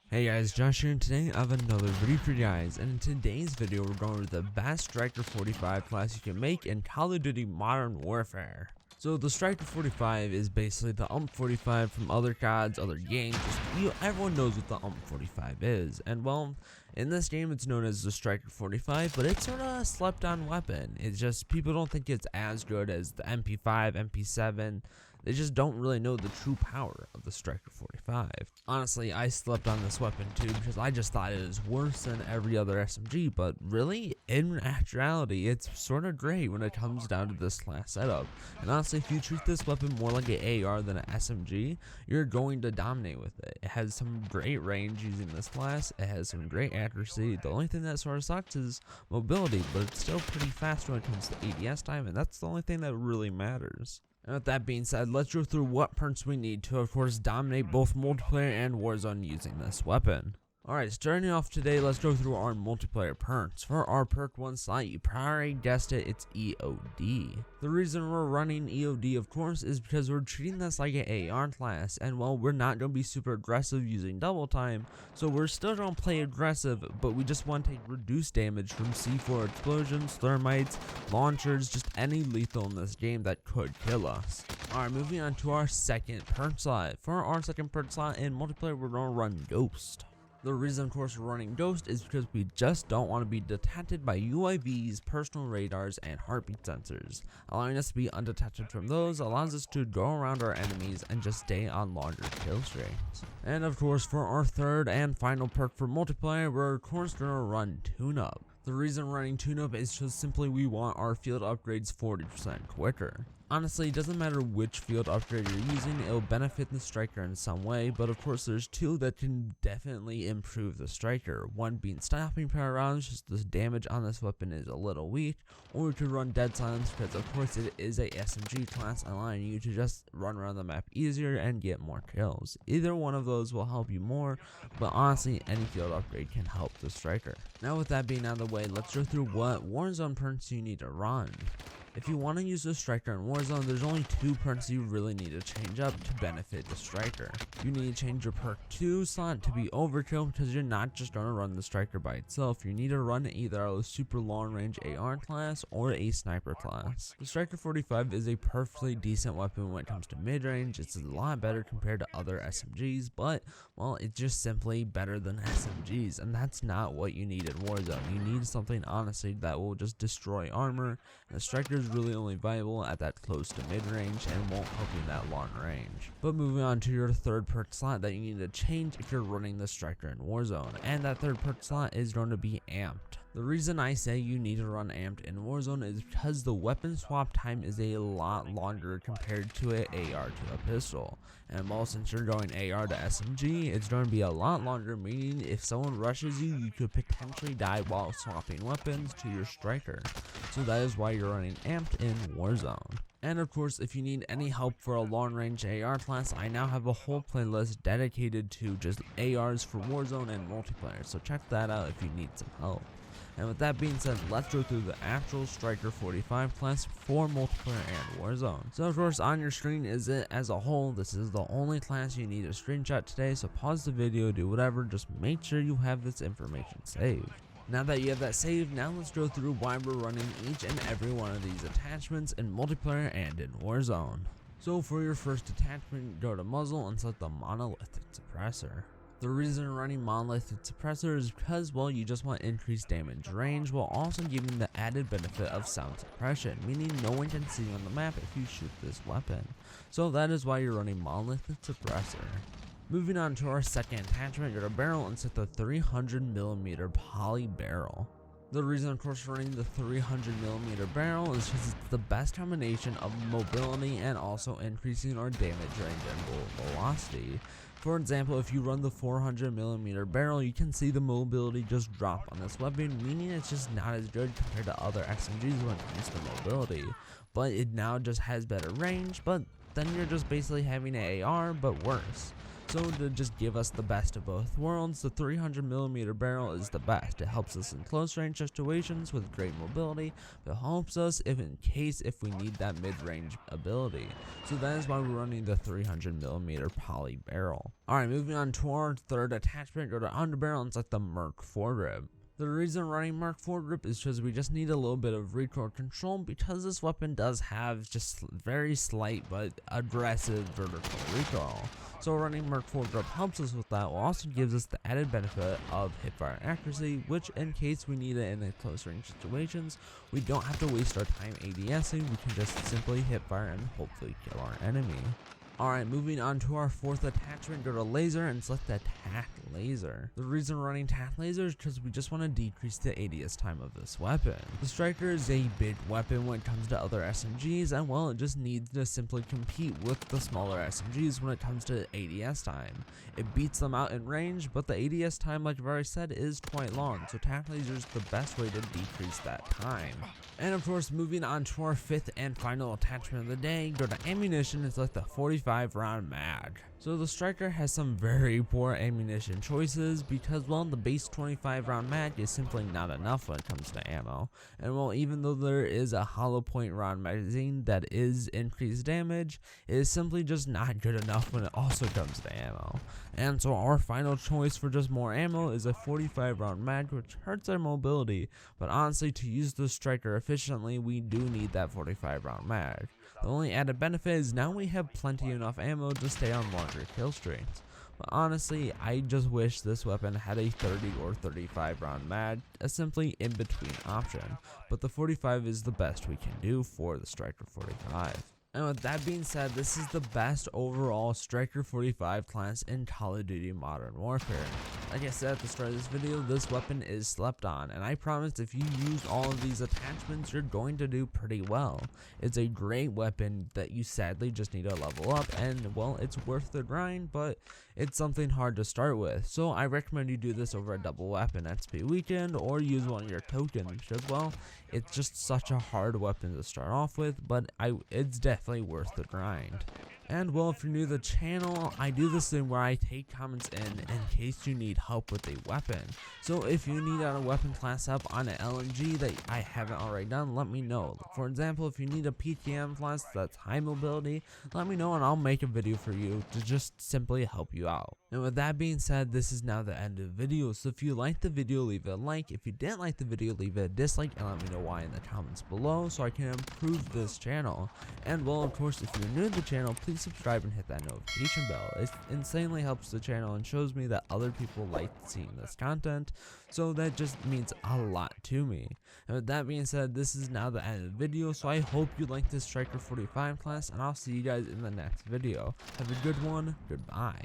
Hey guys, Josh here, and today I have another video for you guys, and in today's video we're going over the best Striker 45 class you can make in Call of Duty Modern Warfare. So the Striker 45 is basically the UMP45 from other CODs, other games. Everyone knows what the UMP45 is, and well, in this game it's known as the Striker 45, but it's sort of a slept on weapon. It's just people don't think it's as good as the MP5, MP7. They just don't really know the true power of the Striker 45. Honestly, I slept on this weapon too because I just thought it was worse than every other SMG, but really, in actuality, it's sort of great when it comes down to this class setup. And honestly, if you treat this weapon more like an AR than an SMG, you're going to dominate with it. It has some great range using this class, it has some great accuracy. The only thing that sort of sucks is mobility, but it's still pretty fast when it comes to ADS time, and that's the only thing that really matters. And with that being said, let's go through what perks we need to, of course, dominate both multiplayer and Warzone using this weapon. Alright, starting off today, let's go through our multiplayer perks. For our perk 1 slot, you probably guessed it, it's EOD. The reason we're running EOD, of course, is because we're treating this like an AR class, and well, we're not going to be super aggressive using double time, so we're still going to play aggressive, but we just want to take reduced damage from C4 explosions, thermites, launchers, just any lethal in this game that could kill us. Alright, moving on to our second perk slot. For our second perk slot in multiplayer, we're going to run Ghost. The reason, of course, we're running Ghost is because we just don't want to be detected by UAVs, personal radars, and heartbeat sensors. Allowing us to be undetected from those allows us to go around our enemies and just stay on longer kill streaks. And of course, for our third and final perk for multiplayer, we're of course going to run Tune-Up. The reason we're running Tune-Up is just simply we want our field upgrades 40% quicker. Honestly, it doesn't matter which field upgrade you're using, it'll benefit the Striker in some way, but of course there's two that can definitely improve the Striker. One being stopping power rounds, just the damage on this weapon is a little weak, or we could run Dead Silence because of course it is a SMG class, allowing you to just run around the map easier and get more kills. Either one of those will help you more, but honestly any field upgrade can help the Striker. Now with that being out of the way, let's go through what Warzone perks you need to run. If you want to use the Striker in Warzone, there's only two perks you really need to change up to benefit the Striker. You need to change your perk 2 slot to be Overkill because you're not just going to run the Striker by itself. You need to run either a super long range AR class or a sniper class. The Striker 45 is a perfectly decent weapon when it comes to mid range. It's a lot better compared to other SMGs, but well, it's just simply better than SMGs, and that's not what you need in Warzone. You need something honestly that will just destroy armor, and the Striker is really only viable at that close to mid range and won't help you in that long range. But moving on to your third perk slot that you need to change if you're running the Striker in Warzone, and that third perk slot is going to be Amped. The reason I say you need to run Amped in Warzone is because the weapon swap time is a lot longer compared to an AR to a pistol, and well, since you're going AR to SMG, it's going to be a lot longer, meaning if someone rushes you, you could potentially die while swapping weapons to your Striker. So that is why you're running Amped in Warzone. And of course, if you need any help for a long range AR class, I now have a whole playlist dedicated to just ARs for Warzone and multiplayer, so check that out if you need some help. And with that being said, let's go through the actual Striker 45 class for multiplayer and Warzone. So of course, on your screen is it as a whole. This is the only class you need to screenshot today, so pause the video, do whatever, just make sure you have this information saved. Now that you have that saved, now let's go through why we're running each and every one of these attachments in multiplayer and in Warzone. So for your first attachment, go to muzzle and set the monolithic suppressor. The reason we're running monolithic suppressor is because, well, you just want increased damage range while also giving the added benefit of sound suppression, meaning no one can see you on the map if you shoot this weapon. So that is why you're running monolithic suppressor. Moving on to our second attachment, go to barrel and set the 300mm poly barrel. The reason, of course, running the 300mm barrel is because it's the best combination of mobility and also increasing our damage range and bullet velocity. For example, if you run the 400mm barrel, you can see the mobility just drop on this weapon, meaning it's just not as good compared to other SMGs when it comes to mobility. But it now just has better range, but then you're just basically having an AR, but worse. So to just give us the best of both worlds, the 300mm barrel is the best. It helps us in close range situations with great mobility, but it helps us if we need that mid-range ability. So that is why we're running the 300mm poly barrel. Alright, moving on to our third attachment, go to underbarrel, and it's like the Merc foregrip. The reason running Merc foregrip is because we just need a little bit of recoil control, because this weapon does have just very slight but aggressive vertical recoil. So running Merc foregrip helps us with that, while also gives us the added benefit of hipfire accuracy, which in case we need it in close range situations, we don't have to waste our time ADSing, we can just simply hipfire and hopefully kill our enemy. Alright, moving on to our fourth attachment, go to laser and select the tack laser. The reason we're running tack laser is because we just want to decrease the ADS time of this weapon. The striker is a big weapon when it comes to other SMGs, and well, it just needs to simply compete with the smaller SMGs when it comes to ADS time. It beats them out in range, but the ADS time, like I've already said, is quite long, so tack laser is the best way to decrease that time. And of course, moving on to our fifth and final attachment of the day, go to ammunition and select the 45 round mag. So the striker has some very poor ammunition choices because, well, the base 25 round mag is simply not enough when it comes to ammo. And well, even though there is a hollow point round magazine that is increased damage, it is simply just not good enough when it also comes to ammo. And so our final choice for just more ammo is a 45 round mag, which hurts our mobility, but honestly, to use the striker efficiently, we do need that 45 round mag. The only added benefit is now we have plenty enough ammo to stay on longer kill streaks. But honestly, I just wish this weapon had a 30 or 35 round mag, a simply in between option, but the 45 is the best we can do for the Striker 45. And with that being said, this is the best overall Striker 45 class in Call of Duty Modern Warfare. Like I said at the start of this video, this weapon is slept on, and I promise if you use all of these attachments, you're going to do pretty well. It's a great weapon that you sadly just need to level up, and well, it's worth the grind, but it's something hard to start with. So I recommend you do this over a double weapon XP weekend, or use one of your tokens, because well, it's just such a hard weapon to start off with, but it's definitely worth the grind. And well, if you're new to the channel, I do this thing where I take comments in case you need help with a weapon. So if you need a weapon class up on an LMG that I haven't already done, let me know. For example, if you need a PTM class that's high mobility, let me know and I'll make a video for you to just simply help you out. And with that being said, this is now the end of the video. So if you liked the video, leave it a like. If you didn't like the video, leave it a dislike and let me know why in the comments below so I can improve this channel. And well, of course, if you're new to the channel, please subscribe and hit that notification bell. It insanely helps the channel and shows me that other people like seeing this content, so that just means a lot to me. And with that being said, this is now the end of the video, so I hope you like this Striker 45 class, and I'll see you guys in the next video. Have a good one. Goodbye.